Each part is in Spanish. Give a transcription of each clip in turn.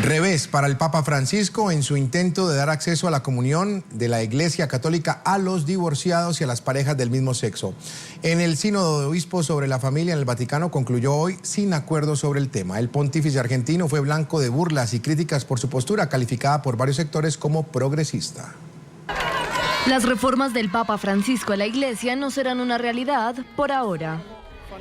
Revés para el Papa Francisco en su intento de dar acceso a la comunión de la Iglesia Católica a los divorciados y a las parejas del mismo sexo. En el Sínodo de Obispos sobre la Familia en el Vaticano concluyó hoy sin acuerdo sobre el tema. El pontífice argentino fue blanco de burlas y críticas por su postura, calificada por varios sectores como progresista. Las reformas del Papa Francisco a la Iglesia no serán una realidad por ahora.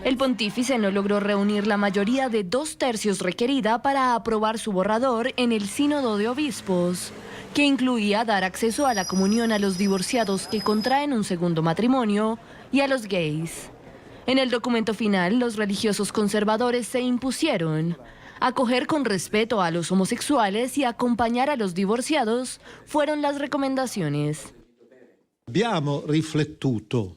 El pontífice no logró reunir la mayoría de 2/3 requerida para aprobar su borrador en el Sínodo de Obispos, que incluía dar acceso a la comunión a los divorciados que contraen un segundo matrimonio y a los gays. En el documento final, los religiosos conservadores se impusieron. Acoger con respeto a los homosexuales y acompañar a los divorciados fueron las recomendaciones. Abbiamo riflettuto.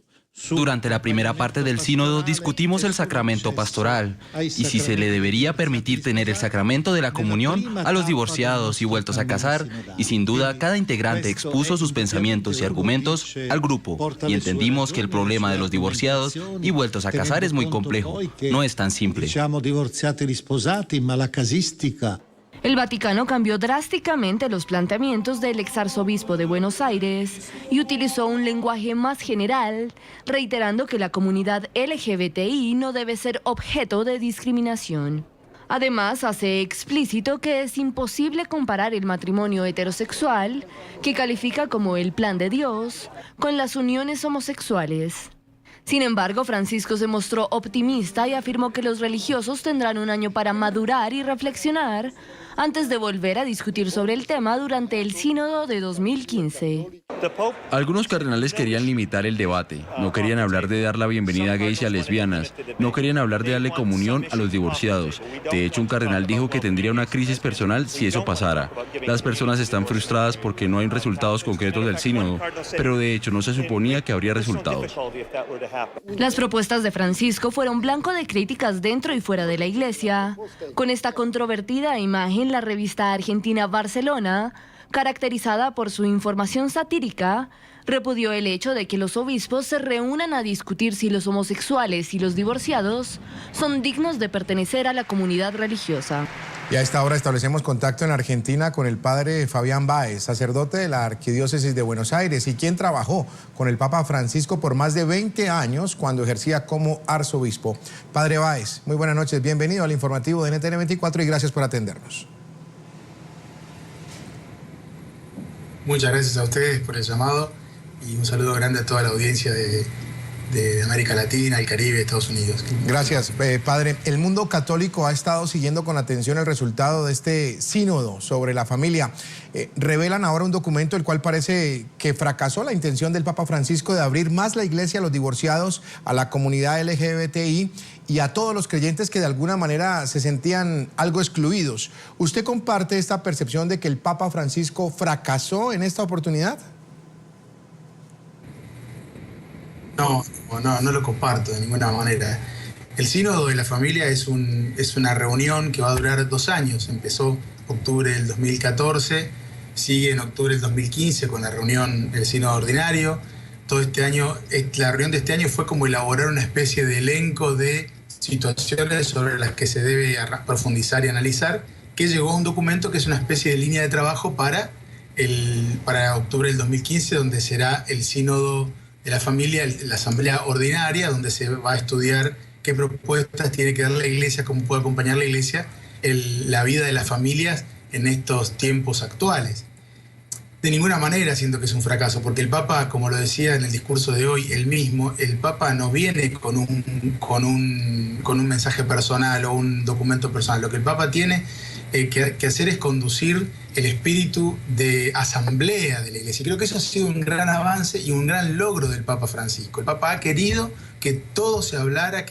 Durante la primera parte del sínodo discutimos el sacramento pastoral y si se le debería permitir tener el sacramento de la comunión a los divorciados y vueltos a casar, y sin duda cada integrante expuso sus pensamientos y argumentos al grupo y entendimos que el problema de los divorciados y vueltos a casar es muy complejo, no es tan simple. El Vaticano cambió drásticamente los planteamientos del exarzobispo de Buenos Aires y utilizó un lenguaje más general, reiterando que la comunidad LGBTI no debe ser objeto de discriminación. Además, hace explícito que es imposible comparar el matrimonio heterosexual, que califica como el plan de Dios, con las uniones homosexuales. Sin embargo, Francisco se mostró optimista y afirmó que los religiosos tendrán un año para madurar y reflexionar antes de volver a discutir sobre el tema durante el Sínodo de 2015. Algunos cardenales querían limitar el debate, no querían hablar de dar la bienvenida a gays y a lesbianas, no querían hablar de darle comunión a los divorciados. De hecho, un cardenal dijo que tendría una crisis personal si eso pasara. Las personas están frustradas porque no hay resultados concretos del sínodo, pero de hecho no se suponía que habría resultados. Las propuestas de Francisco fueron blanco de críticas dentro y fuera de la iglesia. Con esta controvertida imagen, la revista argentina Barcelona, caracterizada por su información satírica, repudió el hecho de que los obispos se reúnan a discutir si los homosexuales y los divorciados son dignos de pertenecer a la comunidad religiosa. Y a esta hora establecemos contacto en Argentina con el padre Fabián Báez, sacerdote de la Arquidiócesis de Buenos Aires y quien trabajó con el Papa Francisco por más de 20 años cuando ejercía como arzobispo. Padre Báez, muy buenas noches, bienvenido al informativo de NTN 24 y gracias por atendernos. Muchas gracias a ustedes por el llamado y un saludo grande a toda la audiencia de América Latina, el Caribe, Estados Unidos. Gracias, padre. El mundo católico ha estado siguiendo con atención el resultado de este sínodo sobre la familia. Revelan ahora un documento el cual parece que fracasó la intención del Papa Francisco de abrir más la iglesia a los divorciados, a la comunidad LGBTI y a todos los creyentes que de alguna manera se sentían algo excluidos. ¿Usted comparte esta percepción de que el Papa Francisco fracasó en esta oportunidad? No lo comparto de ninguna manera. El Sínodo de la Familia es una reunión que va a durar 2 años. Empezó en octubre del 2014, sigue en octubre del 2015 con la reunión del Sínodo Ordinario. Todo este año, la reunión de este año fue como elaborar una especie de elenco de situaciones sobre las que se debe profundizar y analizar, que llegó a un documento que es una especie de línea de trabajo para octubre del 2015, donde será el Sínodo de la Familia, la Asamblea Ordinaria, donde se va a estudiar qué propuestas tiene que dar la Iglesia, cómo puede acompañar la Iglesia la vida de las familias en estos tiempos actuales. De ninguna manera siento que es un fracaso, porque el Papa, como lo decía en el discurso de hoy, él mismo, el Papa no viene con un mensaje personal o un documento personal. Lo que el Papa tiene que hacer es conducir el espíritu de asamblea de la Iglesia. Creo que eso ha sido un gran avance y un gran logro del Papa Francisco. El Papa ha querido que todo se hablara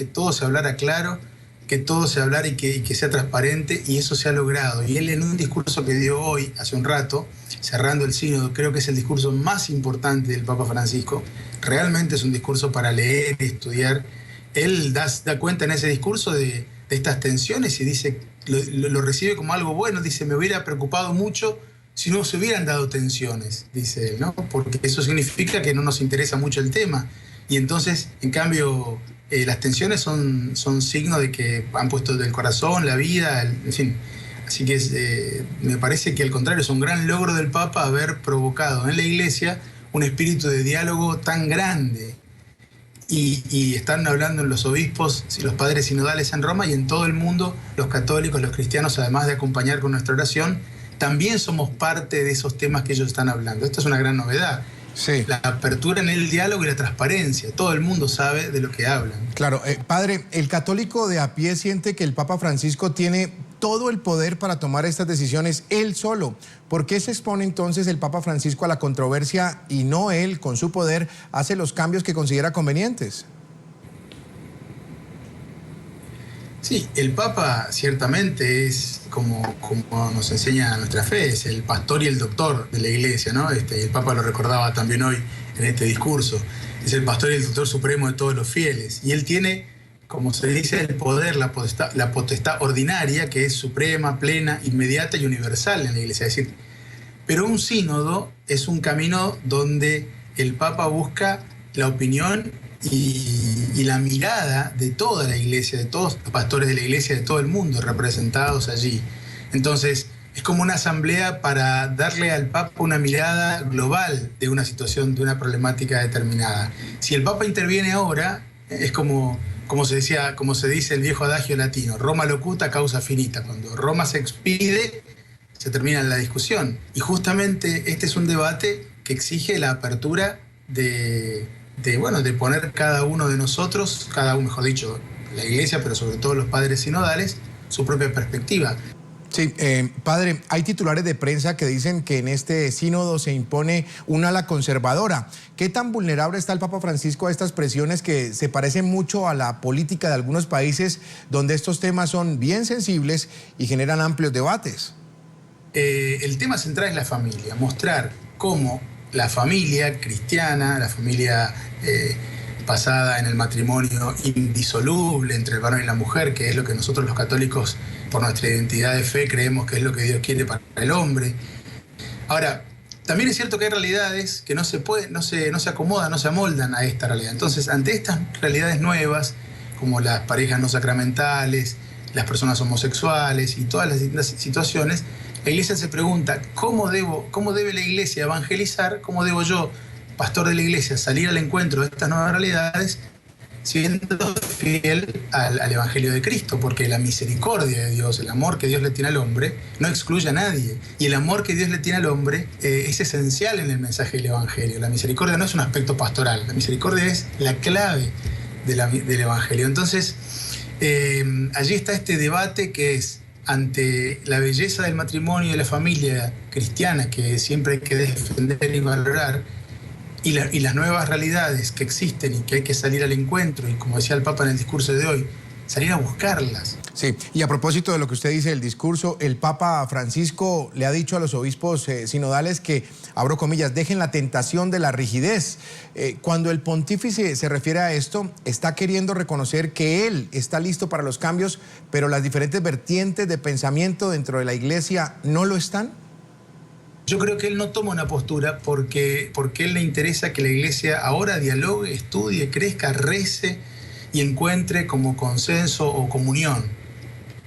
claro, que todo se hablara y que sea transparente, y eso se ha logrado. Y él, en un discurso que dio hoy, hace un rato, cerrando el sínodo, creo que es el discurso más importante del Papa Francisco. Realmente es un discurso para leer y estudiar. Él da cuenta en ese discurso de estas tensiones y dice, lo recibe como algo bueno. Dice, me hubiera preocupado mucho si no se hubieran dado tensiones, dice él, ¿no? Porque eso significa que no nos interesa mucho el tema. Y entonces, en cambio, las tensiones son signo de que han puesto del corazón, la vida, en fin. Así que me parece que al contrario es un gran logro del Papa haber provocado en la Iglesia un espíritu de diálogo tan grande. Y están hablando en los obispos y los padres sinodales en Roma y en todo el mundo, los católicos, los cristianos, además de acompañar con nuestra oración, también somos parte de esos temas que ellos están hablando. Esto es una gran novedad. Sí. La apertura en el diálogo y la transparencia. Todo el mundo sabe de lo que hablan. Claro, padre, el católico de a pie siente que el Papa Francisco tiene todo el poder para tomar estas decisiones él solo. ¿Por qué se expone entonces el Papa Francisco a la controversia y no él, con su poder, hace los cambios que considera convenientes? Sí, el Papa ciertamente es, como nos enseña nuestra fe, es el pastor y el doctor de la Iglesia, ¿no? El Papa lo recordaba también hoy en este discurso. Es el pastor y el doctor supremo de todos los fieles. Y él tiene, como se dice, el poder, la potestad ordinaria, que es suprema, plena, inmediata y universal en la Iglesia. Es decir, pero un sínodo es un camino donde el Papa busca la opinión y la mirada de toda la Iglesia, de todos los pastores de la Iglesia, de todo el mundo representados allí. Entonces, es como una asamblea para darle al Papa una mirada global de una situación, de una problemática determinada. Si el Papa interviene ahora, es como se dice el viejo adagio latino, Roma locuta, causa finita. Cuando Roma se expide, se termina la discusión. Y justamente este es un debate que exige la apertura de poner cada uno de nosotros, mejor dicho, la Iglesia, pero sobre todo los padres sinodales, su propia perspectiva. Sí, padre, hay titulares de prensa que dicen que en este sínodo se impone una ala conservadora. ¿Qué tan vulnerable está el Papa Francisco a estas presiones que se parecen mucho a la política de algunos países donde estos temas son bien sensibles y generan amplios debates? El tema central es la familia, mostrar cómo la familia cristiana, la familia basada en el matrimonio indisoluble entre el varón y la mujer, que es lo que nosotros los católicos, por nuestra identidad de fe, creemos que es lo que Dios quiere para el hombre. Ahora, también es cierto que hay realidades que no se acomodan, no se amoldan a esta realidad. Entonces, ante estas realidades nuevas, como las parejas no sacramentales, las personas homosexuales y todas las situaciones, la Iglesia se pregunta, ¿cómo debe la Iglesia evangelizar? ¿Cómo debo yo, pastor de la Iglesia, salir al encuentro de estas nuevas realidades siendo fiel al Evangelio de Cristo? Porque la misericordia de Dios, el amor que Dios le tiene al hombre, no excluye a nadie. Y el amor que Dios le tiene al hombre es esencial en el mensaje del Evangelio. La misericordia no es un aspecto pastoral, la misericordia es la clave del Evangelio. Entonces, allí está este debate que es ante la belleza del matrimonio y de la familia cristiana, que siempre hay que defender y valorar, y las nuevas realidades que existen y que hay que salir al encuentro, y como decía el Papa en el discurso de hoy, salir a buscarlas. Sí, y a propósito de lo que usted dice del discurso, el Papa Francisco le ha dicho a los obispos sinodales que, abro comillas, dejen la tentación de la rigidez. Cuando el pontífice se refiere a esto, está queriendo reconocer que él está listo para los cambios, pero las diferentes vertientes de pensamiento dentro de la Iglesia no lo están. Yo creo que él no toma una postura porque a él le interesa que la Iglesia ahora dialogue, estudie, crezca, rece y encuentre como consenso o comunión.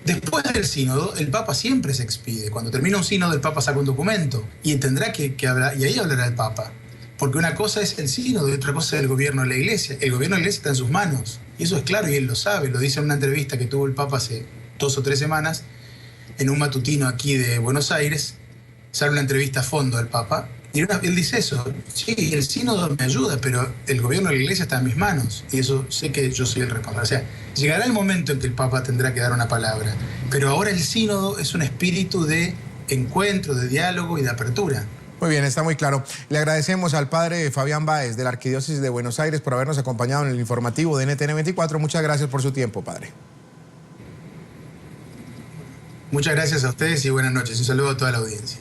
Después del sínodo, el Papa siempre se expide. Cuando termina un sínodo, el Papa saca un documento y tendrá que hablar, y ahí hablará el Papa. Porque una cosa es el sínodo y otra cosa es el gobierno de la Iglesia. El gobierno de la Iglesia está en sus manos. Y eso es claro y él lo sabe. Lo dice en una entrevista que tuvo el Papa hace 2 o 3 semanas en un matutino aquí de Buenos Aires. Sale una entrevista a fondo al Papa y él dice eso. Sí, el sínodo me ayuda, pero el gobierno de la Iglesia está en mis manos y eso sé que yo soy el responsable. O sea, llegará el momento en que el Papa tendrá que dar una palabra, pero ahora el sínodo es un espíritu de encuentro, de diálogo y de apertura. Muy bien, está muy claro. Le agradecemos al padre Fabián Báez de la Arquidiócesis de Buenos Aires por habernos acompañado en el informativo de NTN 24. Muchas gracias por su tiempo, padre. Muchas gracias a ustedes y buenas noches. Un saludo a toda la audiencia.